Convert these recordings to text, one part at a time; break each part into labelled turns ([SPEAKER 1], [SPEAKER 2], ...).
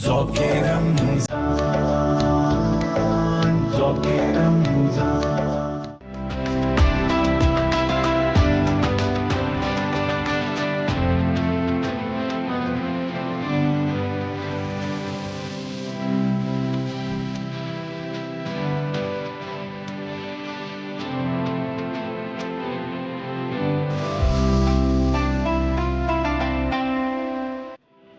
[SPEAKER 1] ذوق رمضان، ذوق رمضان۔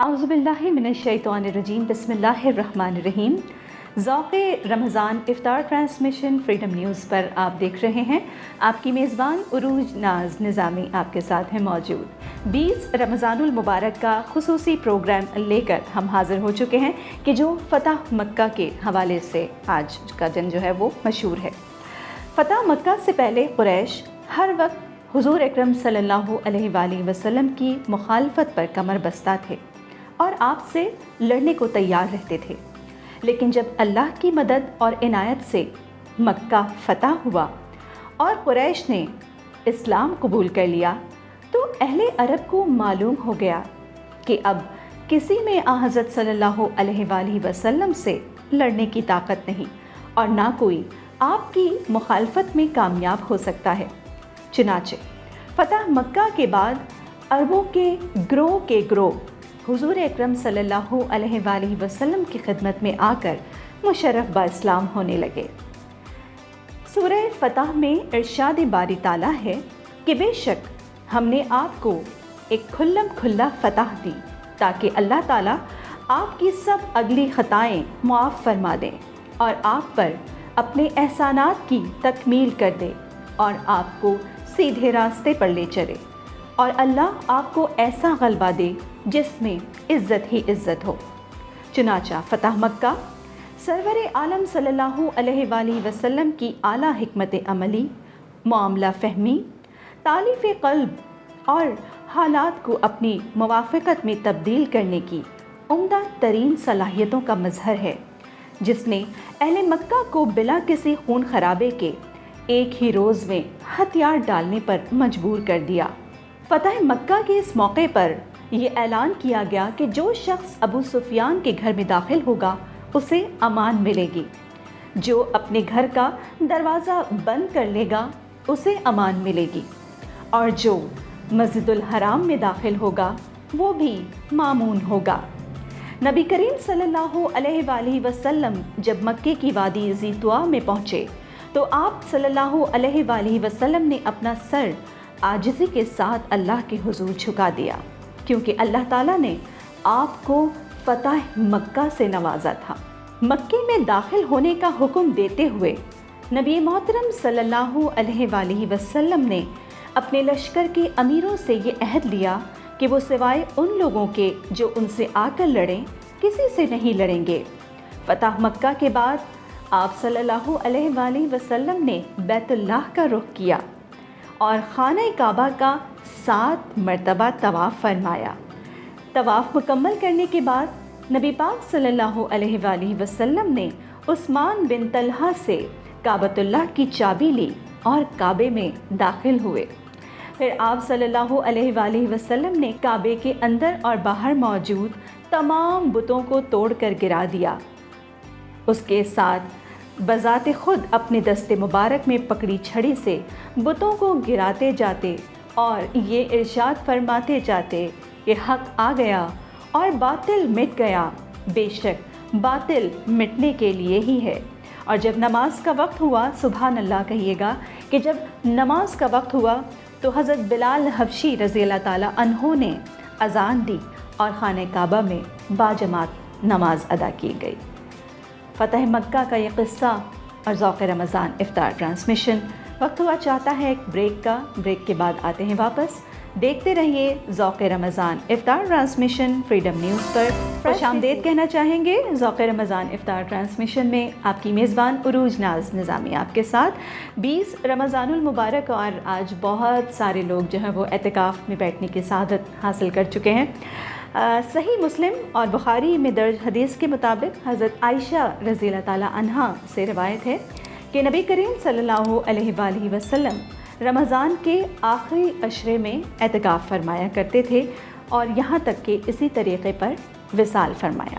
[SPEAKER 2] اعوذ باللہ من الشیطان الرجیم، بسم اللہ الرحمن الرحیم۔ ذوق رمضان افطار ٹرانسمیشن فریڈم نیوز پر آپ دیکھ رہے ہیں۔ آپ کی میزبان عروج ناز نظامی آپ کے ساتھ ہیں موجود۔ 20 رمضان المبارک کا خصوصی پروگرام لے کر ہم حاضر ہو چکے ہیں کہ جو فتح مکہ کے حوالے سے آج کا دن جو ہے وہ مشہور ہے۔ فتح مکہ سے پہلے قریش ہر وقت حضور اکرم صلی اللہ علیہ وآلہ وسلم کی مخالفت پر کمر بستہ تھے اور آپ سے لڑنے کو تیار رہتے تھے، لیکن جب اللہ کی مدد اور عنایت سے مکہ فتح ہوا اور قریش نے اسلام قبول کر لیا تو اہل عرب کو معلوم ہو گیا کہ اب کسی میں حضرت صلی اللہ علیہ وآلہ وسلم سے لڑنے کی طاقت نہیں اور نہ کوئی آپ کی مخالفت میں کامیاب ہو سکتا ہے۔ چنانچہ فتح مکہ کے بعد عربوں کے گروہ حضور اکرم صلی اللہ علیہ وآلہ وسلم کی خدمت میں آ کر مشرف با اسلام ہونے لگے۔ سورہ فتح میں ارشاد باری تعالیٰ ہے کہ بے شک ہم نے آپ کو ایک کھلم کھلا فتح دی تاکہ اللہ تعالیٰ آپ کی سب اگلی خطائیں معاف فرما دیں اور آپ پر اپنے احسانات کی تکمیل کر دے اور آپ کو سیدھے راستے پر لے چلے، اور اللہ آپ کو ایسا غلبہ دے جس میں عزت ہی عزت ہو۔ چنانچہ فتح مکہ سرور عالم صلی اللہ علیہ وآلہ وسلم کی اعلیٰ حکمت عملی، معاملہ فہمی، تالیف قلب اور حالات کو اپنی موافقت میں تبدیل کرنے کی عمدہ ترین صلاحیتوں کا مظہر ہے، جس نے اہل مکہ کو بلا کسی خون خرابے کے ایک ہی روز میں ہتھیار ڈالنے پر مجبور کر دیا۔ فتح مکہ کے اس موقع پر یہ اعلان کیا گیا کہ جو شخص ابو سفیان کے گھر میں داخل ہوگا اسے امان ملے گی، جو اپنے گھر کا دروازہ بند کر لے گا اسے امان ملے گی، اور جو مسجد الحرام میں داخل ہوگا وہ بھی مامون ہوگا۔ نبی کریم صلی اللہ علیہ وآلہ وسلم جب مکے کی وادی ذی طویٰ میں پہنچے تو آپ صلی اللہ علیہ وآلہ وسلم نے اپنا سر عاجزی کے ساتھ اللہ کے حضور جھکا دیا، کیونکہ اللہ تعالیٰ نے آپ کو فتح مکہ سے نوازا تھا۔ مکے میں داخل ہونے کا حکم دیتے ہوئے نبی محترم صلی اللہ علیہ وآلہ وسلم نے اپنے لشکر کے امیروں سے یہ عہد لیا کہ وہ سوائے ان لوگوں کے جو ان سے آ کر لڑیں کسی سے نہیں لڑیں گے۔ فتح مکہ کے بعد آپ صلی اللہ علیہ وآلہ وسلم نے بیت اللہ کا رخ کیا اور خانہ کعبہ کا 7 مرتبہ طواف فرمایا۔ طواف مکمل کرنے کے بعد نبی پاک صلی اللہ علیہ وآلہ وسلم نے عثمان بن طلحہ سے کعبۃ اللہ کی چابی لی اور کعبے میں داخل ہوئے۔ پھر آپ صلی اللہ علیہ وآلہ وسلم نے کعبے کے اندر اور باہر موجود تمام بتوں کو توڑ کر گرا دیا۔ اس کے ساتھ بذات خود اپنے دست مبارک میں پکڑی چھڑی سے بتوں کو گراتے جاتے اور یہ ارشاد فرماتے جاتے کہ حق آ گیا اور باطل مٹ گیا، بے شک باطل مٹنے کے لیے ہی ہے۔ اور جب نماز کا وقت ہوا، سبحان اللہ کہیے گا کہ جب نماز کا وقت ہوا تو حضرت بلال حبشی رضی اللہ تعالیٰ عنہ نے اذان دی اور خانہ کعبہ میں باجماعت نماز ادا کی گئی۔ فتح مکہ کا یہ قصہ اور ذوق رمضان افطار ٹرانسمیشن وقت ہوا چاہتا ہے ایک بریک کا۔ بریک کے بعد آتے ہیں واپس۔ دیکھتے رہیے ذوق رمضان افطار ٹرانسمیشن فریڈم نیوز پر۔ خوش آمدید کہنا چاہیں گے ذوق رمضان افطار ٹرانسمیشن میں آپ کی میزبان عروج ناز نظامی آپ کے ساتھ۔ 20 رمضان المبارک اور آج بہت سارے لوگ جو ہیں وہ اعتکاف میں بیٹھنے کی سعادت حاصل کر چکے ہیں۔ صحیح مسلم اور بخاری میں درج حدیث کے مطابق حضرت عائشہ رضی اللہ تعالیٰ عنہا سے روایت ہے کہ نبی کریم صلی اللہ علیہ وآلہ وسلم رمضان کے آخری عشرے میں اعتکاف فرمایا کرتے تھے اور یہاں تک کہ اسی طریقے پر وصال فرمایا۔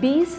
[SPEAKER 2] 20